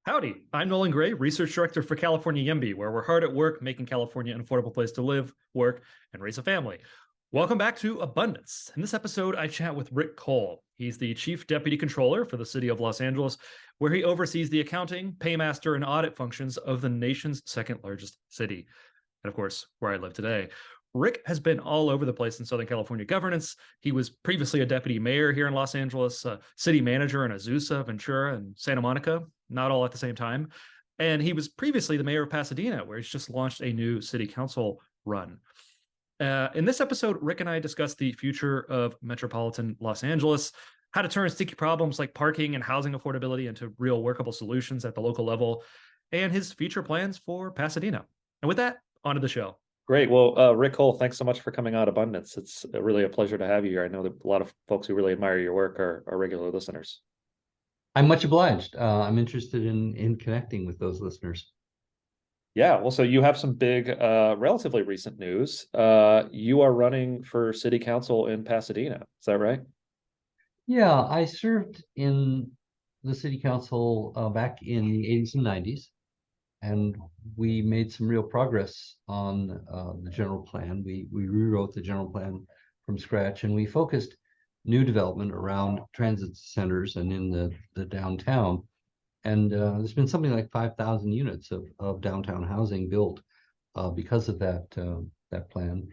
Howdy, I'm Nolan Gray, Research Director for California YIMBY, where we're hard at work making California an affordable place to live, work, and raise a family. Welcome back to Abundance. In this episode, I chat with Rick Cole. He's the Chief Deputy Controller for the City of Los Angeles, where he oversees the accounting, paymaster, and audit functions of the nation's second largest city. And of course, where I live today. Rick has been all over the place in Southern California governance. He was previously a deputy mayor here in Los Angeles, city manager in Azusa, Ventura, and Santa Monica, not all at the same time. And he was previously the mayor of Pasadena, where he's just launched a new city council run. In this episode, Rick and I discussed the future of metropolitan Los Angeles, how to turn sticky problems like parking and housing affordability into real workable solutions at the local level, and his future plans for Pasadena. And with that, on to the show. Great. Well, Rick Cole, thanks so much for coming on Abundance. It's really a pleasure to have you here. I know that a lot of folks who really admire your work are regular listeners. I'm much obliged. I'm interested in connecting with those listeners. Yeah, well, so you have some big, relatively recent news. You are running for city council in Pasadena. Is that right? Yeah, I served in the city council back in the 80s and 90s, and we made some real progress on the general plan. We rewrote the general plan from scratch, and we focused new development around transit centers and in the downtown. And there's been something like 5,000 units of downtown housing built because of that plan.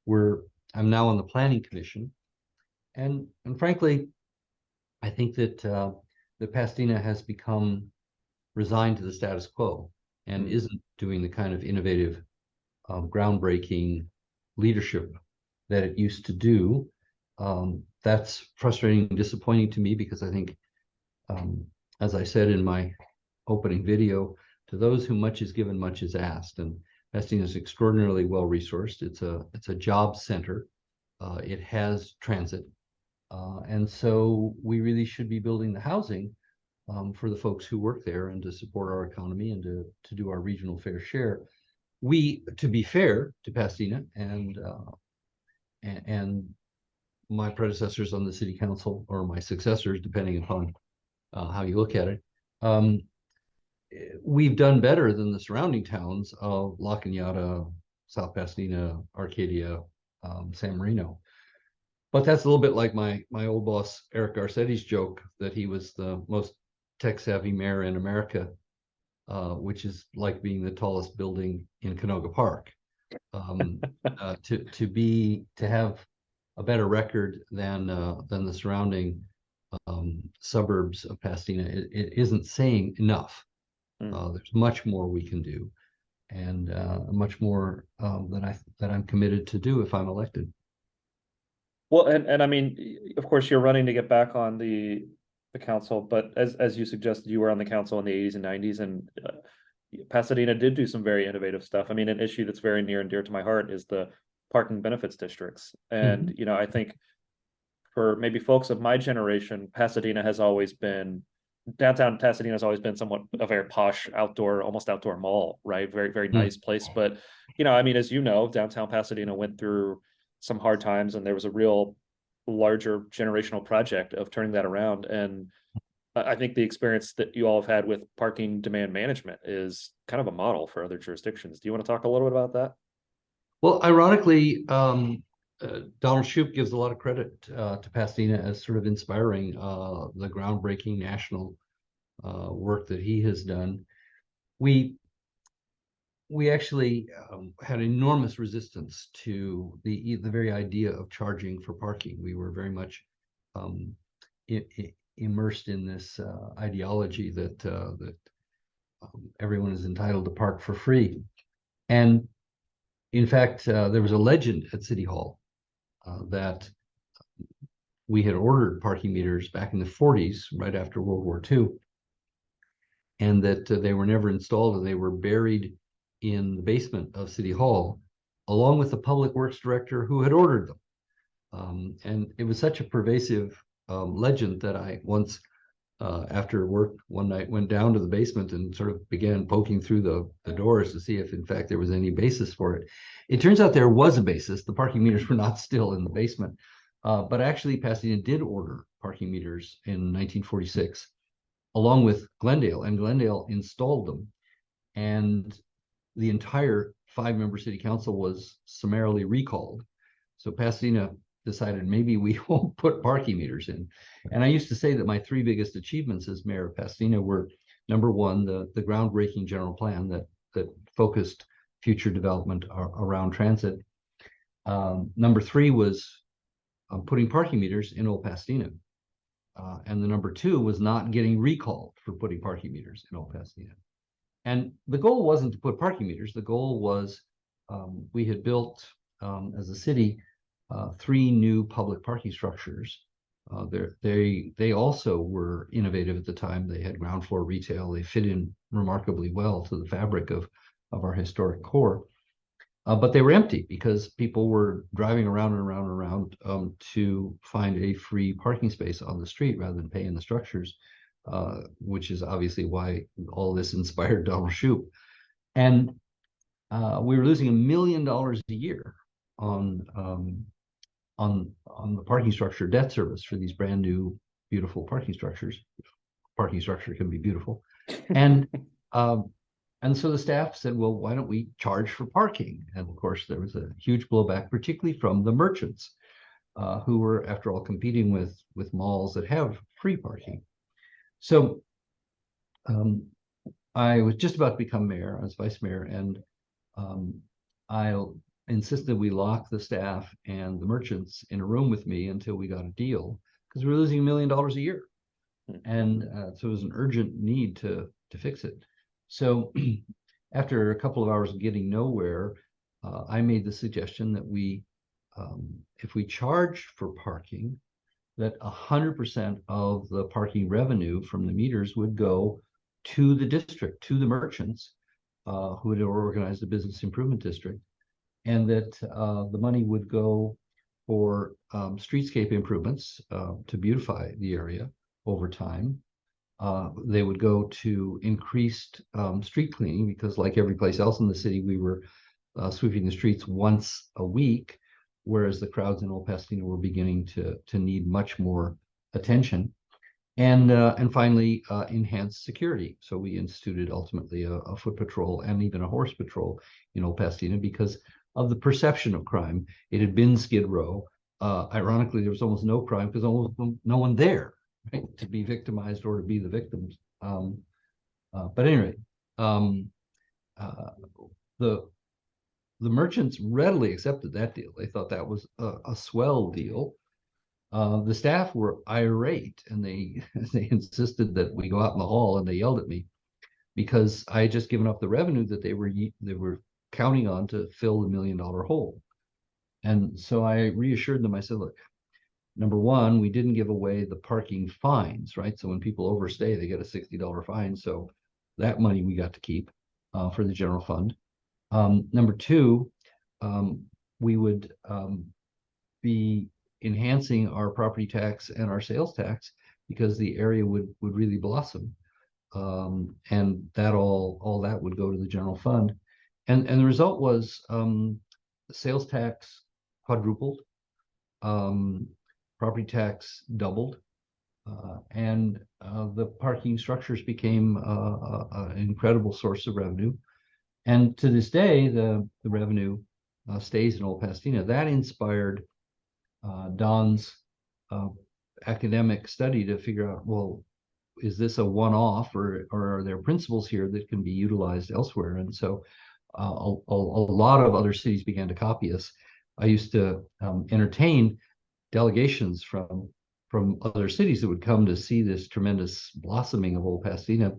I'm now on the planning commission, and frankly, I think that Pasadena has become resigned to the status quo and isn't doing the kind of innovative, groundbreaking leadership that it used to do. That's frustrating and disappointing to me because I think, as I said in my opening video, to those who much is given, much is asked. And Pasadena is extraordinarily well resourced. It's a job center. It has transit, and so we really should be building the housing for the folks who work there and to support our economy and to do our regional fair share. To be fair to Pasadena and my predecessors on the city council, or my successors, depending upon how you look at it, we've done better than the surrounding towns of La Cañada, South Pasadena, Arcadia, San Marino. But that's a little bit like my old boss Eric Garcetti's joke that he was the most tech-savvy mayor in America, which is like being the tallest building in Canoga Park. To have a better record than the surrounding suburbs of Pasadena, it isn't saying enough. There's much more we can do, and much more that I'm committed to do if I'm elected. Well, and I mean, of course, you're running to get back on the council, but as you suggested, you were on the council in the 80s and 90s, and Pasadena did do some very innovative stuff. I mean, an issue that's very near and dear to my heart is the parking benefits districts. And, I think for maybe folks of my generation, downtown Pasadena has always been somewhat a very posh almost outdoor mall, right? Very, very nice place. But, I mean, as you know, downtown Pasadena went through some hard times, and there was a real larger generational project of turning that around. And I think the experience that you all have had with parking demand management is kind of a model for other jurisdictions. Do you want to talk a little bit about that? Well, ironically, Donald Shoup gives a lot of credit to Pasadena as sort of inspiring the groundbreaking national work that he has done. We actually had enormous resistance to the very idea of charging for parking. We were very much immersed in this ideology that everyone is entitled to park for free. And in fact, there was a legend at City Hall that we had ordered parking meters back in the 40s, right after World War II, and that they were never installed, and they were buried in the basement of City Hall, along with the public works director who had ordered them. And it was such a pervasive legend that I once, after work one night, went down to the basement and sort of began poking through the doors to see if, in fact, there was any basis for it. It turns out there was a basis. The parking meters were not still in the basement. But actually, Pasadena did order parking meters in 1946. along with Glendale, and Glendale installed them. And the entire 5-member city council was summarily recalled. So Pasadena decided maybe we won't put parking meters in. And I used to say that my 3 biggest achievements as mayor of Pasadena were, number one, the groundbreaking general plan that focused future development around transit. Number 3 was putting parking meters in Old Pasadena. And the number 2 was not getting recalled for putting parking meters in Old Pasadena. And the goal wasn't to put parking meters. The goal was we had built, as a city, 3 new public parking structures. They also were innovative at the time. They had ground floor retail. They fit in remarkably well to the fabric of our historic core. But they were empty because people were driving around and around and around to find a free parking space on the street rather than pay in the structures, which is obviously why all this inspired Donald Shoup. And we were losing $1 million a year on the parking structure debt service for these brand new, beautiful parking structures. Parking structure can be beautiful. And so the staff said, well, why don't we charge for parking? And of course, there was a huge blowback, particularly from the merchants, who were, after all, competing with malls that have free parking. So I was just about to become mayor. I was vice mayor, and I insisted we lock the staff and the merchants in a room with me until we got a deal, because we were losing $1 million a year. And so it was an urgent need to fix it. So after a couple of hours of getting nowhere, I made the suggestion that if we charge for parking, that 100% of the parking revenue from the meters would go to the district, to the merchants who had organized a business improvement district, and that the money would go for streetscape improvements to beautify the area over time. They would go to increased street cleaning, because like every place else in the city, we were sweeping the streets once a week, whereas the crowds in Old Pasadena were beginning to need much more attention. And finally, enhanced security. So we instituted ultimately a foot patrol and even a horse patrol in Old Pasadena because of the perception of crime. It had been Skid Row. Ironically, there was almost no crime because almost no one there, right, to be victimized or to be the victims. But anyway, the merchants readily accepted that deal. They thought that was a swell deal. The staff were irate, and they insisted that we go out in the hall, and they yelled at me because I had just given up the revenue that they were counting on to fill the $1 million hole. And so I reassured them. I said, look, number one, we didn't give away the parking fines, right? So when people overstay, they get a $60 fine. So that money we got to keep for the general fund. Number two, we would be enhancing our property tax and our sales tax because the area would really blossom. And that all that would go to the general fund. And the result was sales tax quadrupled, property tax doubled, and the parking structures became an incredible source of revenue. And to this day, the revenue stays in Old Pasadena. That inspired Don's academic study to figure out, well, is this a one-off, or are there principles here that can be utilized elsewhere? And so a lot of other cities began to copy us. I used to entertain delegations from other cities that would come to see this tremendous blossoming of Old Pasadena.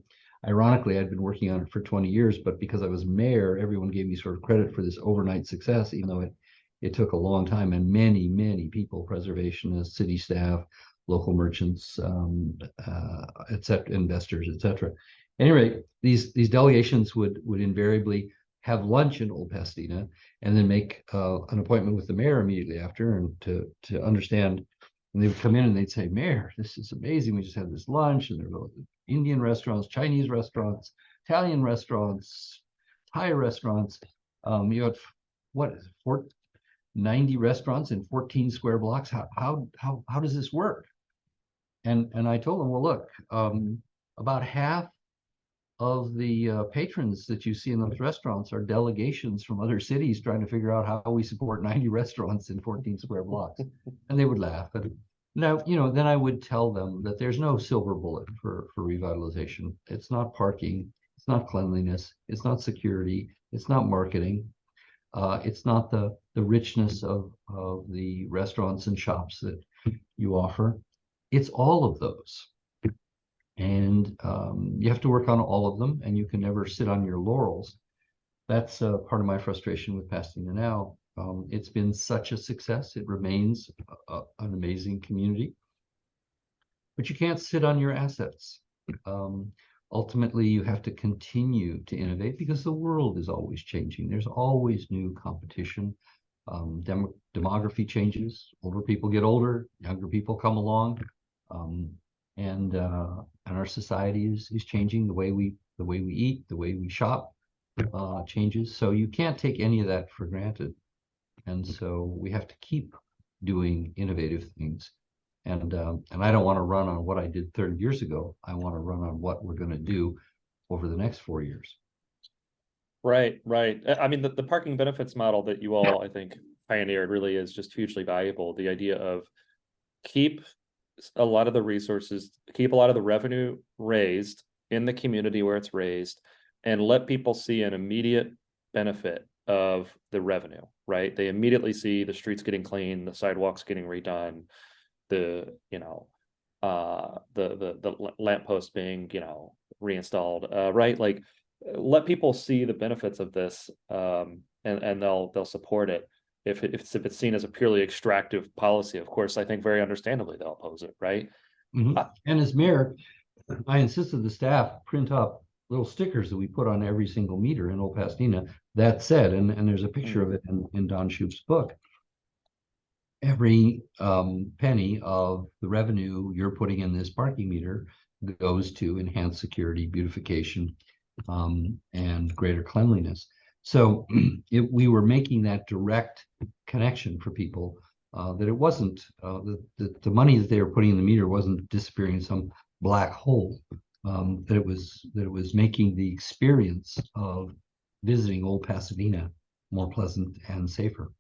Ironically, I'd been working on it for 20 years, but because I was mayor, everyone gave me sort of credit for this overnight success, even though it took a long time, and many people, preservationists, city staff, local merchants, etc., investors, etc. Anyway, these delegations would invariably have lunch in Old Pasadena and then make an appointment with the mayor immediately after, and to understand. And they would come in and they'd say, Mayor, this is amazing. We just had this lunch, and there were Indian restaurants, Chinese restaurants, Italian restaurants, Thai restaurants. You had, what is it, 90 restaurants in 14 square blocks. How does this work? And I told them, well, look, about half of the patrons that you see in those restaurants are delegations from other cities trying to figure out how we support 90 restaurants in 14 square blocks. And they would laugh. And now, then I would tell them that there's no silver bullet for revitalization. It's not parking, it's not cleanliness, it's not security, it's not marketing. It's not the richness of the restaurants and shops that you offer. It's all of those. And you have to work on all of them, and you can never sit on your laurels. That's part of my frustration with Pasadena now. It's been such a success. It remains an amazing community, but you can't sit on your assets. Ultimately, you have to continue to innovate because the world is always changing. There's always new competition. Demography changes. Older people get older. Younger people come along. And our society is changing. The way we eat, the way we shop changes. So you can't take any of that for granted. And so we have to keep doing innovative things. And I don't want to run on what I did 30 years ago. I want to run on what we're going to do over the next 4 years. Right. I mean, the parking benefits model that you all, I think, pioneered really is just hugely valuable. The idea of keep a lot of the resources, keep a lot of the revenue raised in the community where it's raised, and let people see an immediate benefit of the revenue, right? They immediately see the streets getting clean, the sidewalks getting redone, the lamppost being, reinstalled, right? Like, let people see the benefits of this, and they'll support it. If it's seen as a purely extractive policy, of course, I think very understandably they'll oppose it, right? Mm-hmm. And as mayor, I insisted the staff print up little stickers that we put on every single meter in Old Pasadena that said, and there's a picture of it in Don Shoup's book, every penny of the revenue you're putting in this parking meter goes to enhance security, beautification, and greater cleanliness. So we were making that direct connection for people, that it wasn't the money that they were putting in the meter wasn't disappearing in some black hole. That it was making the experience of visiting Old Pasadena more pleasant and safer.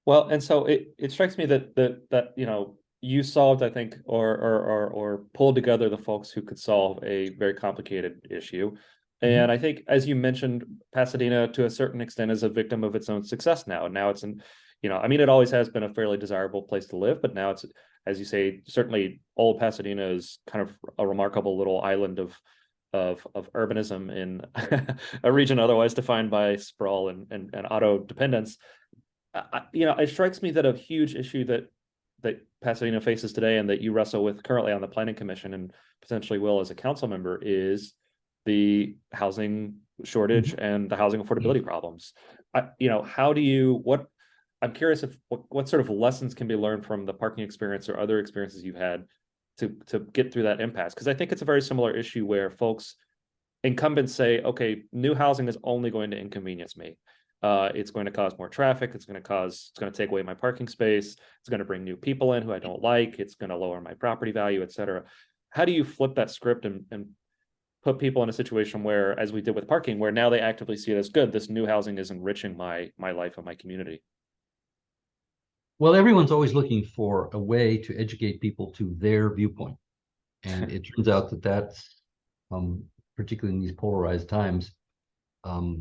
Well, and so it strikes me that you solved, I think, or pulled together the folks who could solve a very complicated issue. And I think, as you mentioned, Pasadena, to a certain extent, is a victim of its own success now. Now it's I mean, it always has been a fairly desirable place to live, but now it's, as you say, certainly Old Pasadena is kind of a remarkable little island of urbanism in a region otherwise defined by sprawl and auto dependence. It strikes me that a huge issue that Pasadena faces today, and that you wrestle with currently on the Planning Commission and potentially will as a council member, is the housing shortage and the housing affordability problems. I'm curious if what sort of lessons can be learned from the parking experience or other experiences you've had to get through that impasse, because I think it's a very similar issue where incumbents say, okay, new housing is only going to inconvenience me. It's going to cause more traffic. It's going to take away my parking space. It's going to bring new people in who I don't like. It's going to lower my property value, et cetera. How do you flip that script and put people in a situation where, as we did with parking, where now they actively see it as good, this new housing is enriching my life and my community? Well, everyone's always looking for a way to educate people to their viewpoint. And it turns out that that's, particularly in these polarized times, a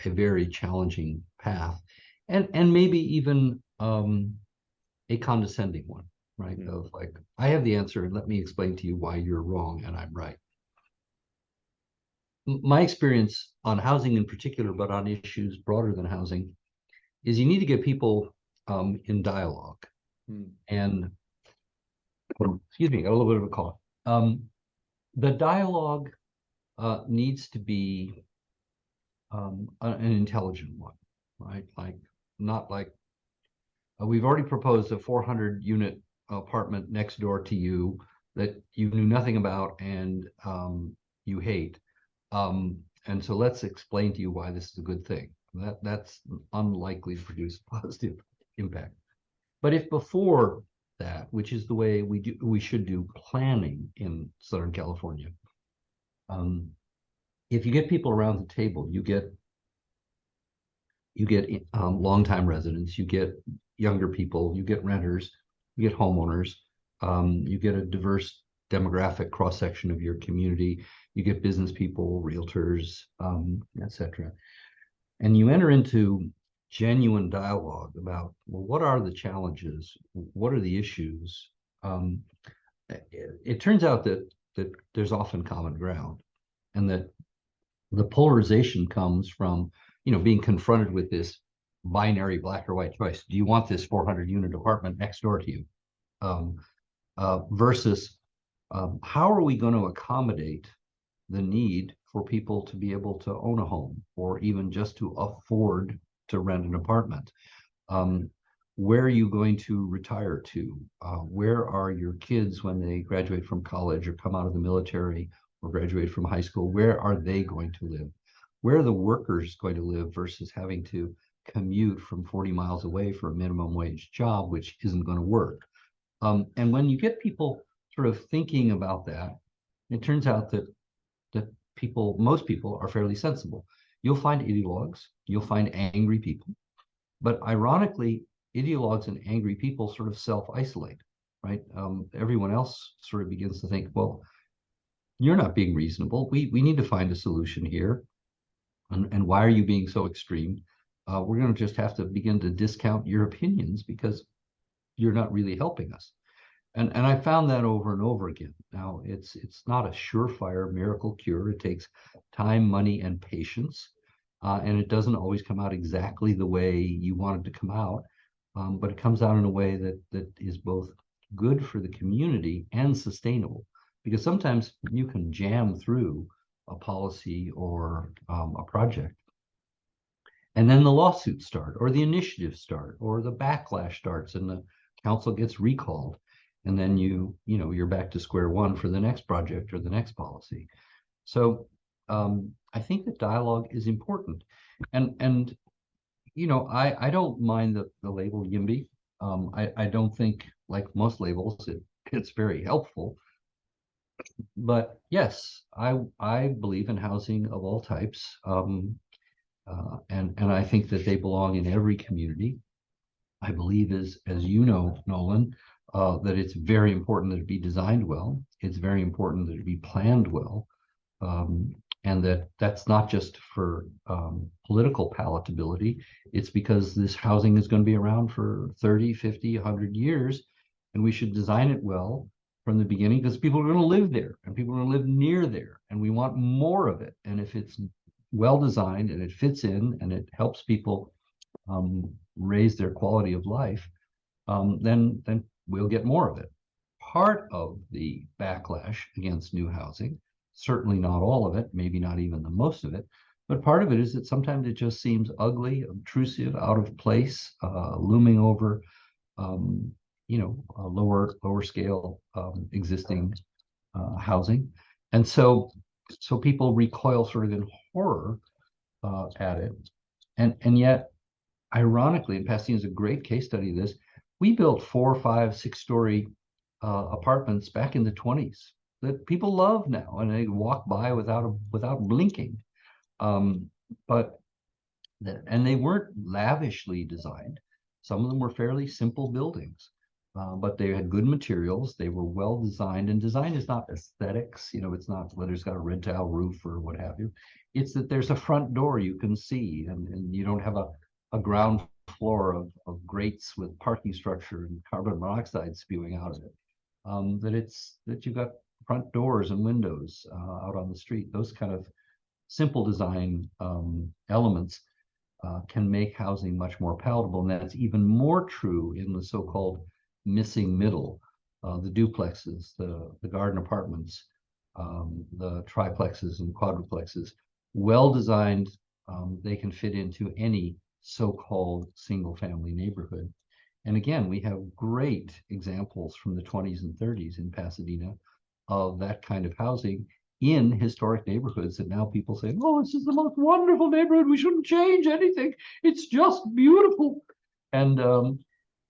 very challenging path, and maybe even a condescending one, right? Of like, I have the answer, and let me explain to you why you're wrong and I'm right. My experience on housing in particular, but on issues broader than housing, is you need to get people in dialogue. And excuse me, got a little bit of a cough. The dialogue needs to be an intelligent one, right? Like, not like we've already proposed a 400 unit apartment next door to you that you knew nothing about and you hate. And so let's explain to you why this is a good thing. That's unlikely to produce positive impact. But if before that, which is the way we should do planning in Southern California. If you get people around the table, you get longtime residents, you get younger people, you get renters, you get homeowners, you get a diverse demographic cross-section of your community, you get business people, realtors, etc. And you enter into genuine dialogue about, well, what are the challenges? What are the issues? It turns out that there's often common ground, and that the polarization comes from, being confronted with this binary black or white choice. Do you want this 400 unit apartment next door to you? Versus how are we going to accommodate the need for people to be able to own a home, or even just to afford to rent an apartment? Where are you going to retire to? Where are your kids when they graduate from college or come out of the military or graduate from high school? Where are they going to live? Where are the workers going to live versus having to commute from 40 miles away for a minimum wage job, which isn't going to work? And when you get people sort of thinking about that, it turns out that most people are fairly sensible. You'll find ideologues, you'll find angry people, but ironically, ideologues and angry people sort of self-isolate, right? Everyone else sort of begins to think, well, you're not being reasonable. We need to find a solution here. And why are you being so extreme? We're going to just have to begin to discount your opinions because you're not really helping us. And I found that over and over again. Now, it's not a surefire miracle cure. It takes time, money, and patience. And it doesn't always come out exactly the way you want it to come out. But it comes out in a way that is both good for the community and sustainable. Because sometimes you can jam through a policy or a project, and then the lawsuits start, or the initiatives start, or the backlash starts, and the council gets recalled, and then you're back to square one for the next project or the next policy. So I think that dialogue is important, and I don't mind the label YIMBY. I don't think, like most labels, it's very helpful. But yes, I believe in housing of all types, and I think that they belong in every community. I believe, as you know, Nolan, that it's very important that it be designed well. It's very important that it be planned well, and that's not just for political palatability. It's because this housing is going to be around for 30, 50, 100 years, and we should design it well from the beginning, because people are going to live there and people are going to live near there, and we want more of it. And if it's well designed and it fits in and it helps people raise their quality of life, then we'll get more of it. Part of the backlash against new housing, certainly not all of it, maybe not even the most of it, but part of it is that sometimes it just seems ugly, obtrusive, out of place, looming over a lower scale existing housing. And so people recoil sort of in horror at it. And yet, ironically, and Pasadena is a great case study of this, we built 4, 5, 6-story apartments back in the 20s that people love now, and they walk by without blinking. But they weren't lavishly designed. Some of them were fairly simple buildings. But they had good materials. They were well designed, and design is not aesthetics. It's not whether it's got a red tile roof or what have you. It's that there's a front door you can see, and you don't have a ground floor of grates with parking structure and carbon monoxide spewing out of it. That you've got front doors and windows out on the street. Those kind of simple design elements can make housing much more palatable, and that's even more true in the so-called missing middle, the duplexes, the garden apartments, the triplexes and quadruplexes. Well designed, they can fit into any so-called single-family neighborhood. And again, we have great examples from the 20s and 30s in Pasadena of that kind of housing in historic neighborhoods that now people say, oh, this is the most wonderful neighborhood. We shouldn't change anything. It's just beautiful. And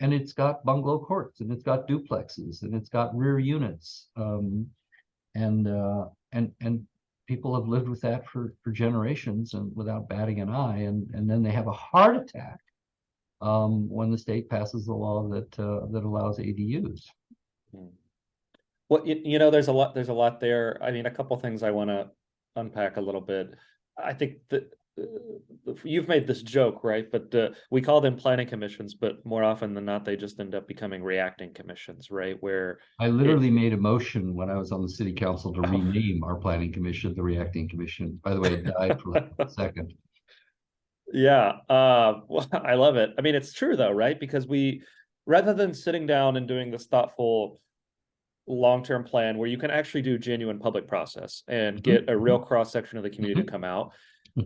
and it's got bungalow courts, and it's got duplexes, and it's got rear units, and people have lived with that for generations and without batting an eye, and then they have a heart attack when the state passes the law that allows ADUs. Hmm. Well, you know, there's a lot there. I mean, a couple things I want to unpack a little bit. I think that you've made this joke, right? But we call them planning commissions, but more often than not, they just end up becoming reacting commissions, right? Where I literally made a motion when I was on the city council to Oh. rename our planning commission the reacting commission. By the way, it died for like a second. Yeah, well, I love it. I mean, it's true though, right? Because rather than sitting down and doing this thoughtful long-term plan where you can actually do genuine public process and get a real cross-section of the community to come out,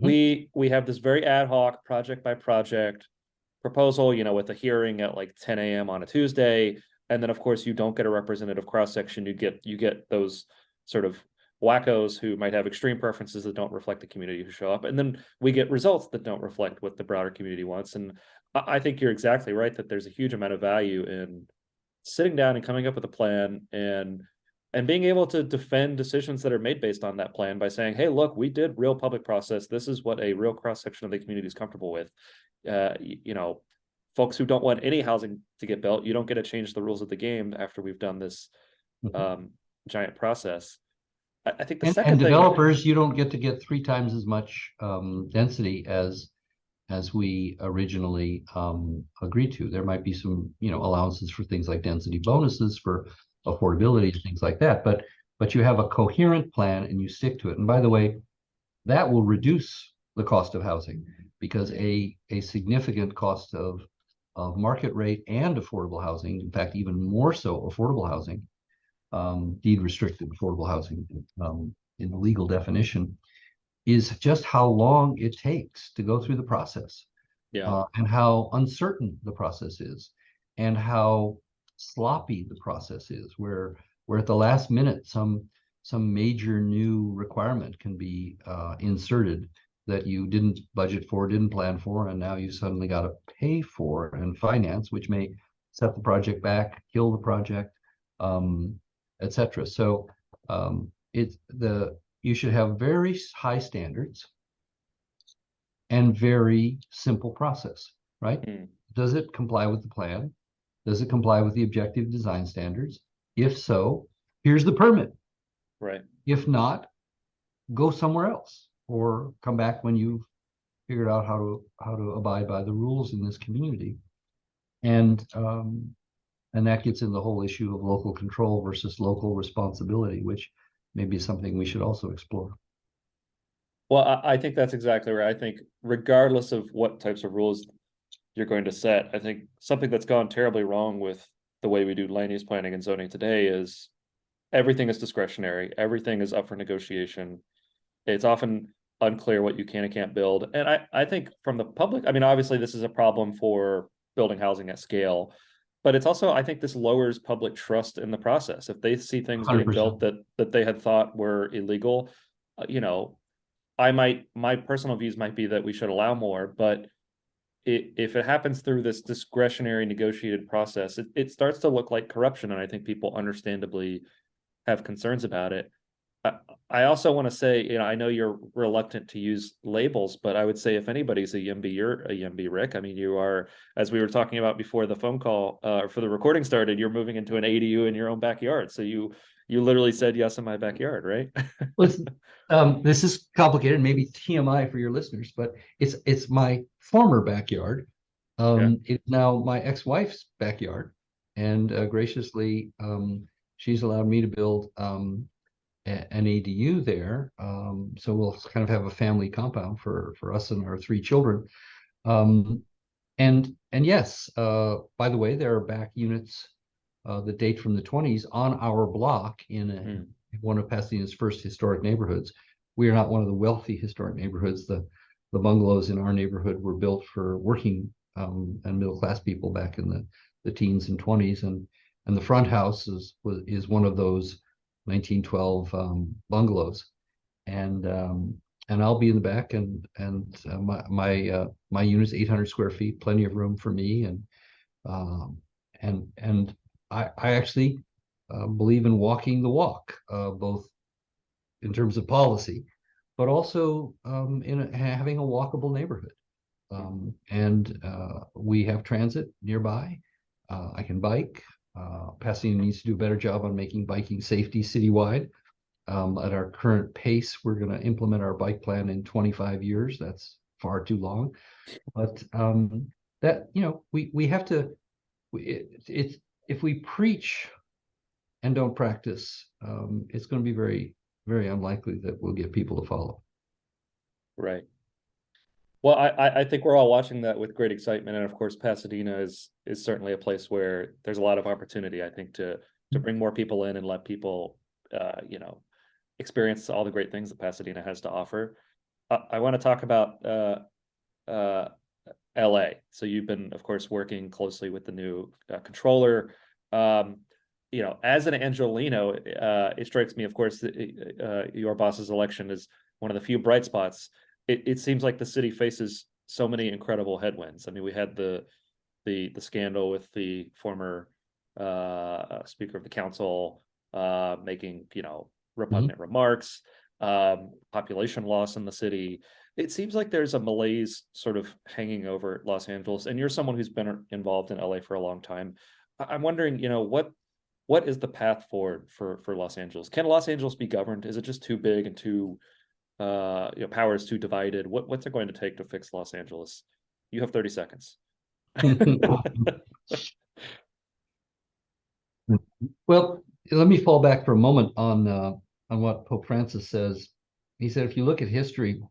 we have this very ad hoc project by project proposal, you know, with a hearing at like 10 a.m. on a Tuesday. And then of course you don't get a representative cross-section. You get those sort of wackos who might have extreme preferences that don't reflect the community who show up. And then we get results that don't reflect what the broader community wants. And I think you're exactly right that there's a huge amount of value in sitting down and coming up with a plan and being able to defend decisions that are made based on that plan by saying, hey, look, we did real public process. This is what a real cross section of the community is comfortable with. You know, folks who don't want any housing to get built, you don't get to change the rules of the game after we've done this giant process. I think the second thing, developers, you don't get to get 3 times as much density as we originally agreed to. There might be some, you know, allowances for things like density bonuses for affordability and things like that, but you have a coherent plan and you stick to it. And by the way, that will reduce the cost of housing, because a significant cost of market rate and affordable housing, in fact, even more so affordable housing, deed restricted affordable housing in the legal definition, is just how long it takes to go through the process, and how uncertain the process is, and how sloppy the process is, where at the last minute some major new requirement can be inserted that you didn't budget for, didn't plan for, and now you suddenly got to pay for and finance, which may set the project back, kill the project, etc. So you should have very high standards and very simple process, right? Does it comply with the plan? Does it comply with the objective design standards? If so, here's the permit. Right. If not, go somewhere else, or come back when you've figured out how to abide by the rules in this community. And that gets in the whole issue of local control versus local responsibility, which may be something we should also explore. Well, I think that's exactly right. I think regardless of what types of rules you're going to set, I think something that's gone terribly wrong with the way we do land use planning and zoning today is everything is discretionary. Everything is up for negotiation. It's often unclear what you can and can't build. And I think from the public, I mean, obviously this is a problem for building housing at scale, but it's also, I think this lowers public trust in the process. If they see things 100%. getting built that they had thought were illegal, you know, my personal views might be that we should allow more, but if it happens through this discretionary negotiated process, it starts to look like corruption. And I think people understandably have concerns about it. I also want to say, you know, I know you're reluctant to use labels, but I would say if anybody's a YIMBY, you're a YIMBY, Rick. I mean, you are, as we were talking about before the phone call, for the recording started, you're moving into an ADU in your own backyard. So you literally said yes in my backyard, right? Listen, this is complicated, maybe TMI for your listeners, but it's my former backyard. It's now my ex-wife's backyard, and graciously, she's allowed me to build an ADU there. So we'll kind of have a family compound for us and our 3 children. And yes, by the way, there are back units that date from the 20s on our block in one of Pasadena's first historic neighborhoods. We are not one of the wealthy historic neighborhoods. The bungalows in our neighborhood were built for working and middle class people back in the teens and 20s, and the front house is one of those 1912 bungalows, and I'll be in the back, and my unit's 800 square feet, plenty of room for me, and and I actually believe in walking the walk, both in terms of policy, but also having a walkable neighborhood. And we have transit nearby. I can bike. Pasadena needs to do a better job on making biking safety citywide. At our current pace, we're going to implement our bike plan in 25 years. That's far too long. But that, we have to, it's if we preach and don't practice, it's going to be very, very unlikely that we'll get people to follow. Right. Well, I think we're all watching that with great excitement, and of course, Pasadena is certainly a place where there's a lot of opportunity. I think to bring more people in and let people, experience all the great things that Pasadena has to offer. I want to talk about LA. So you've been, of course, working closely with the new controller. As an Angelino, it strikes me, of course, that your boss's election is one of the few bright spots. It seems like the city faces so many incredible headwinds. I mean, we had the scandal with the former Speaker of the Council making repugnant remarks, population loss in the city. It seems like there's a malaise sort of hanging over Los Angeles, and you're someone who's been involved in LA for a long time. I'm wondering, what is the path forward for Los Angeles? Can Los Angeles be governed? Is it just too big and too power is too divided? What's it going to take to fix Los Angeles? You have 30 seconds. Well, let me fall back for a moment on what Pope Francis says. He said, if you look at history,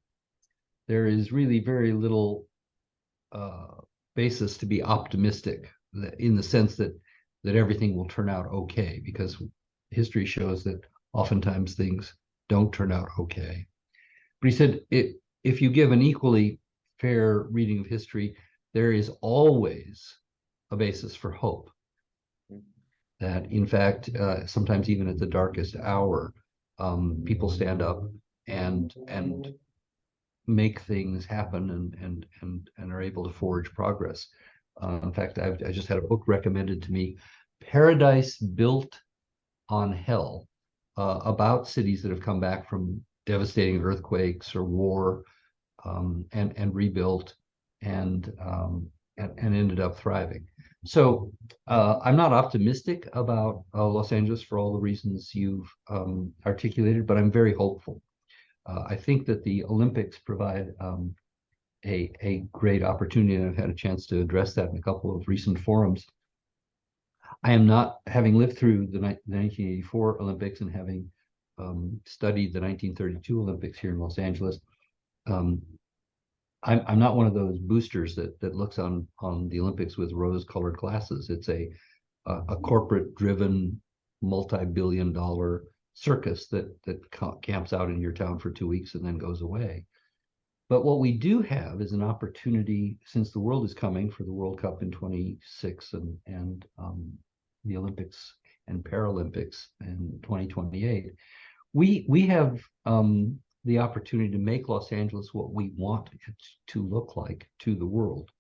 there is really very little basis to be optimistic in the sense that everything will turn out okay, because history shows that oftentimes things don't turn out okay. But he said, if you give an equally fair reading of history, there is always a basis for hope. That, in fact, sometimes even at the darkest hour, people stand up and make things happen and are able to forge progress. In fact, I just had a book recommended to me, Paradise Built on Hell, about cities that have come back from devastating earthquakes or war, and rebuilt and ended up thriving. So I'm not optimistic about Los Angeles for all the reasons you've articulated, but I'm very hopeful. I think that the Olympics provide a great opportunity, and I've had a chance to address that in a couple of recent forums. I am not, having lived through the 1984 Olympics and having studied the 1932 Olympics here in Los Angeles, I'm not one of those boosters that looks on the Olympics with rose-colored glasses. It's a corporate-driven, multi-billion-dollar circus that camps out in your town for 2 weeks and then goes away. But what we do have is an opportunity, since the world is coming for the World Cup in 26 and the Olympics and Paralympics in 2028. We have the opportunity to make Los Angeles what we want it to look like to the world.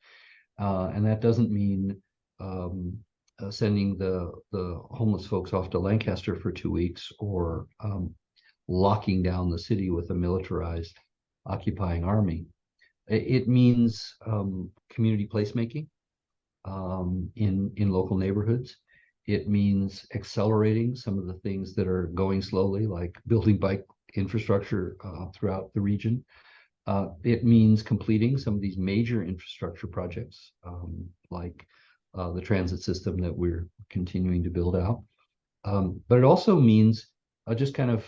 And that doesn't mean sending the homeless folks off to Lancaster for 2 weeks, or locking down the city with a militarized occupying army. It means community placemaking in local neighborhoods. It means accelerating some of the things that are going slowly, like building bike infrastructure throughout the region. It means completing some of these major infrastructure projects, like the transit system that we're continuing to build out. But it also means just kind of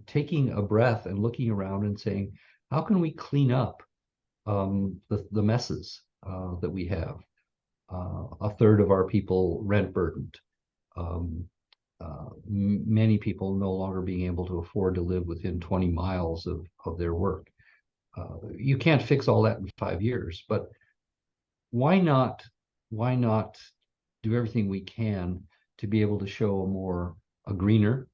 taking a breath and looking around and saying, how can we clean up the messes that we have? A third of our people rent burdened. Many people no longer being able to afford to live within 20 miles of their work. You can't fix all that in 5 years, but why not do everything we can to be able to show a greener,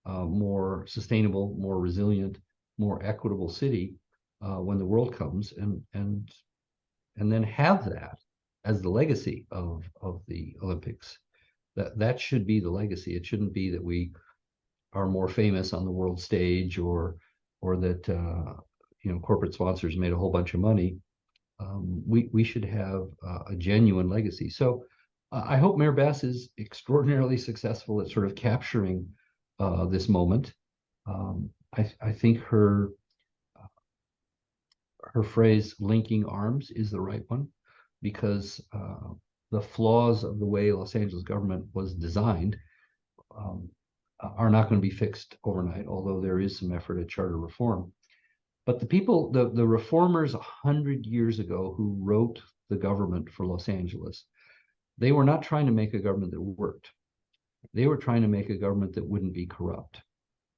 more sustainable, more resilient, more equitable city when the world comes, and then have that as the legacy of the Olympics. That should be the legacy. It shouldn't be that we are more famous on the world stage, or that corporate sponsors made a whole bunch of money. We should have a genuine legacy. So I hope Mayor Bass is extraordinarily successful at sort of capturing this moment. I think her phrase "linking arms" is the right one, because the flaws of the way Los Angeles government was designed are not going to be fixed overnight, although there is some effort at charter reform. But the people, the reformers 100 years ago who wrote the government for Los Angeles, they were not trying to make a government that worked. They were trying to make a government that wouldn't be corrupt.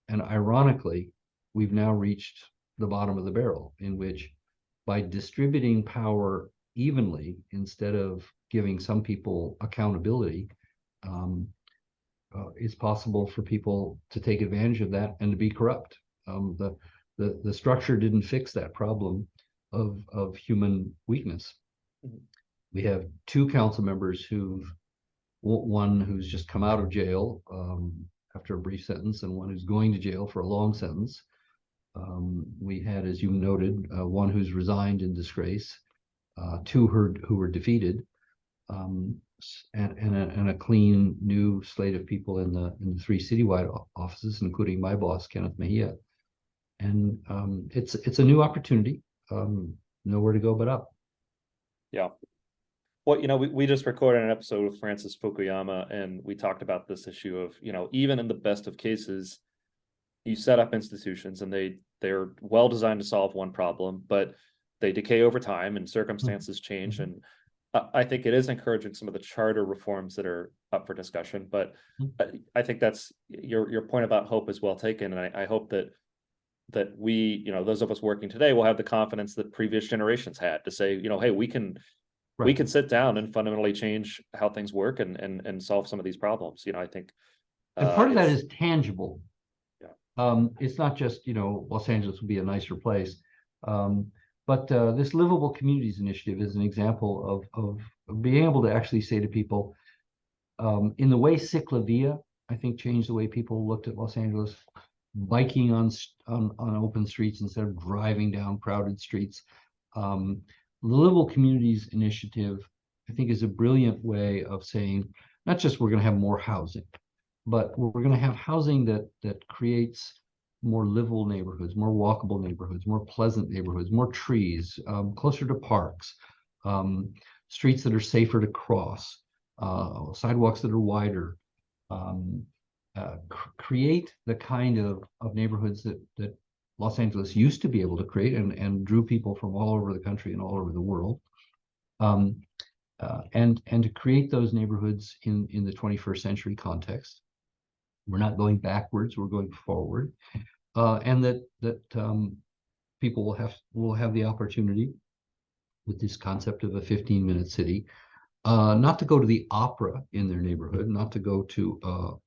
And ironically, we've now reached the bottom of the barrel, in which by distributing power evenly instead of giving some people accountability, it's possible for people to take advantage of that and to be corrupt. The structure didn't fix that problem of human weakness. We have two council members one who's just come out of jail after a brief sentence, and one who's going to jail for a long sentence. We had, as you noted, one who's resigned in disgrace, two who were defeated, and a clean new slate of people in the three citywide offices, including my boss, Kenneth Mejia. And it's a new opportunity, nowhere to go but up. Yeah. Well, we just recorded an episode with Francis Fukuyama, and we talked about this issue of, even in the best of cases, you set up institutions and they're well designed to solve one problem, but they decay over time and circumstances change. And I think it is encouraging some of the charter reforms that are up for discussion, but I think that's your point about hope is well taken. And I hope that we, those of us working today will have the confidence that previous generations had to say, hey, we can sit down and fundamentally change how things work and solve some of these problems. I think. And part of that is tangible. Yeah. It's not just, Los Angeles would be a nicer place. But this Livable Communities Initiative is an example of being able to actually say to people, in the way Ciclavia, I think, changed the way people looked at Los Angeles, biking on open streets instead of driving down crowded streets. The Livable Communities Initiative, I think, is a brilliant way of saying, not just we're going to have more housing, but we're going to have housing that creates more livable neighborhoods, more walkable neighborhoods, more pleasant neighborhoods, more trees, closer to parks, streets that are safer to cross, sidewalks that are wider, create the kind of neighborhoods that Los Angeles used to be able to create and drew people from all over the country and all over the world. And to create those neighborhoods in the 21st century context. We're not going backwards, we're going forward. And that people will have the opportunity with this concept of a 15-minute city, not to go to the opera in their neighborhood, not to go to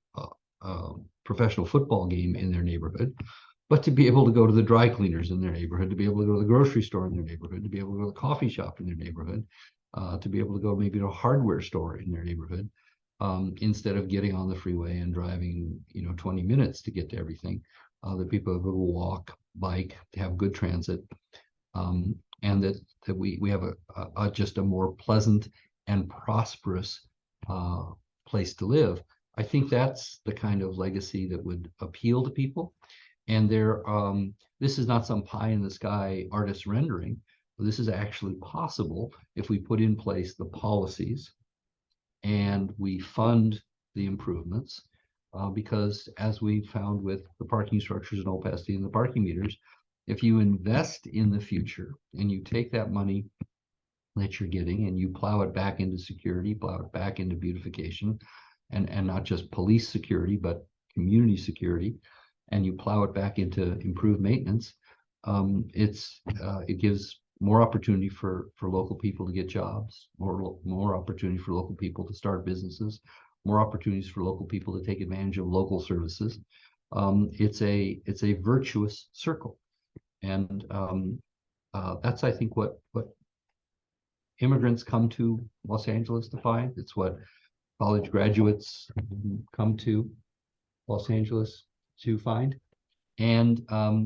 a professional football game in their neighborhood, but to be able to go to the dry cleaners in their neighborhood, to be able to go to the grocery store in their neighborhood, to be able to go to the coffee shop in their neighborhood, to be able to go maybe to a hardware store in their neighborhood, instead of getting on the freeway and driving 20 minutes to get to everything. That people are able to walk, bike, to have good transit, and that we have just a more pleasant and prosperous place to live. I think that's the kind of legacy that would appeal to people. And this is not some pie in the sky artist rendering. This is actually possible if we put in place the policies and we fund the improvements. Because as we found with the parking structures in Old Pasadena and the parking meters, if you invest in the future and you take that money that you're getting and you plow it back into security, plow it back into beautification, and not just police security, but community security, and you plow it back into improved maintenance, it gives more opportunity for local people to get jobs, more opportunity for local people to start businesses, more opportunities for local people to take advantage of local services. It's a virtuous circle, and that's, I think, what immigrants come to Los Angeles to find. It's what college graduates come to Los Angeles to find. And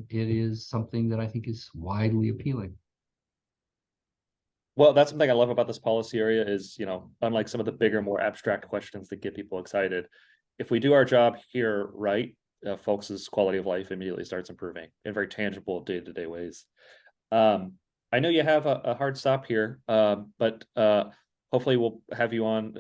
it is something that I think is widely appealing. Well, that's something I love about this policy area is, unlike some of the bigger, more abstract questions that get people excited, if we do our job here right, folks' quality of life immediately starts improving in very tangible day-to-day ways. I know you have a hard stop here, but hopefully we'll have you on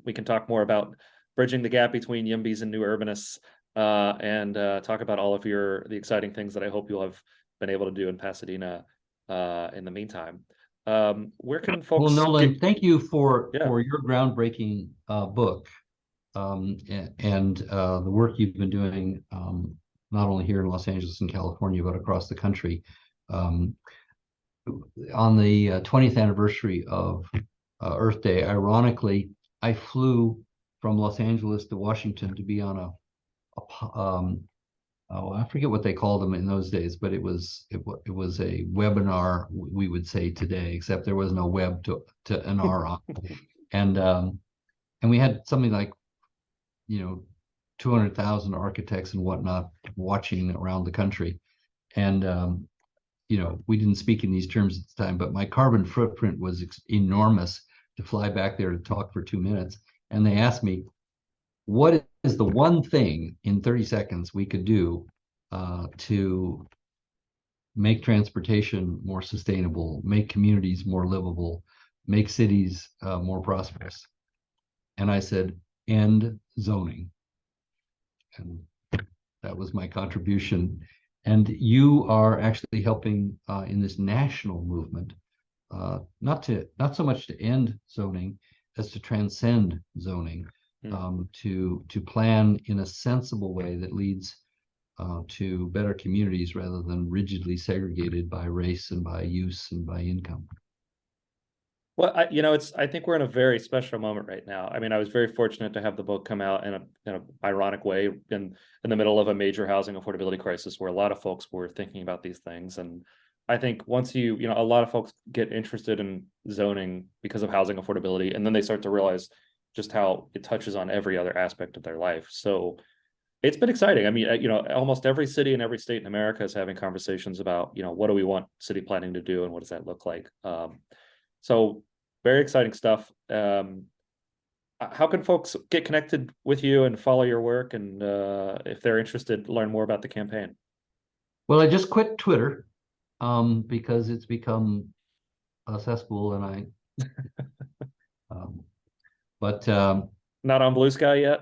we can talk more about bridging the gap between YIMBYs and new urbanists, and talk about all of the exciting things that I hope you'll have been able to do in Pasadena in the meantime. Where can folks? Well, Nolan, thank you for your groundbreaking book, and the work you've been doing, not only here in Los Angeles and California, but across the country. On the 20th anniversary of Earth Day, ironically, I flew from Los Angeles to Washington to be on I forget what they called them in those days, but it was a webinar, we would say today, except there was no web to an R on. And we had something like 200,000 architects and whatnot watching around the country. And we didn't speak in these terms at the time, but my carbon footprint was enormous to fly back there to talk for 2 minutes. And they asked me, what is the one thing in 30 seconds we could do to make transportation more sustainable, make communities more livable, make cities more prosperous? And I said, end zoning. And that was my contribution. And you are actually helping in this national movement, not so much to end zoning as to transcend zoning, to plan in a sensible way that leads to better communities rather than rigidly segregated by race and by use and by income. Well, I think we're in a very special moment right now. I mean, I was very fortunate to have the book come out in an ironic way in the middle of a major housing affordability crisis where a lot of folks were thinking about these things. And I think once a lot of folks get interested in zoning because of housing affordability, and then they start to realize just how it touches on every other aspect of their life. So it's been exciting. I mean, almost every city and every state in America is having conversations about, what do we want city planning to do and what does that look like? So very exciting stuff. How can folks get connected with you and follow your work? And if they're interested, learn more about the campaign? Well, I just quit Twitter because it's become a cesspool, and but not on Blue Sky yet.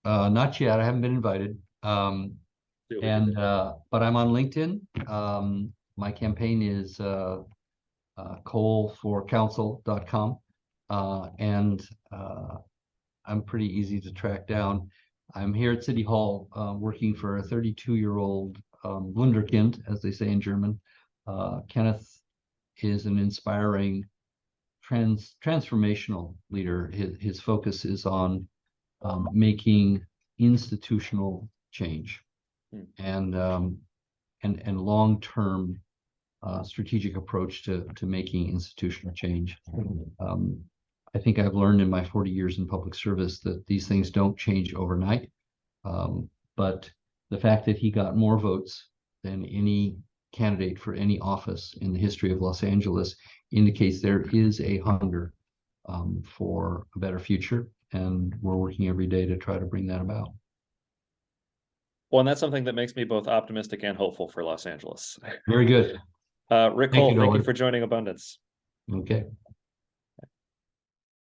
Not yet. I haven't been invited. But I'm on LinkedIn. My campaign is coalforcouncil.com, and I'm pretty easy to track down. I'm here at City Hall working for a 32-year-old Wunderkind, as they say in German. Kenneth is an inspiring transformational leader. His focus is on making institutional change and long-term strategic approach to making institutional change. I think I've learned in my 40 years in public service that these things don't change overnight. But the fact that he got more votes than any candidate for any office in the history of Los Angeles indicates there is a hunger for a better future, and we're working every day to try to bring that about. Well, and that's something that makes me both optimistic and hopeful for Los Angeles. Very good. Rick Cole, thank you for joining Abundance. Okay.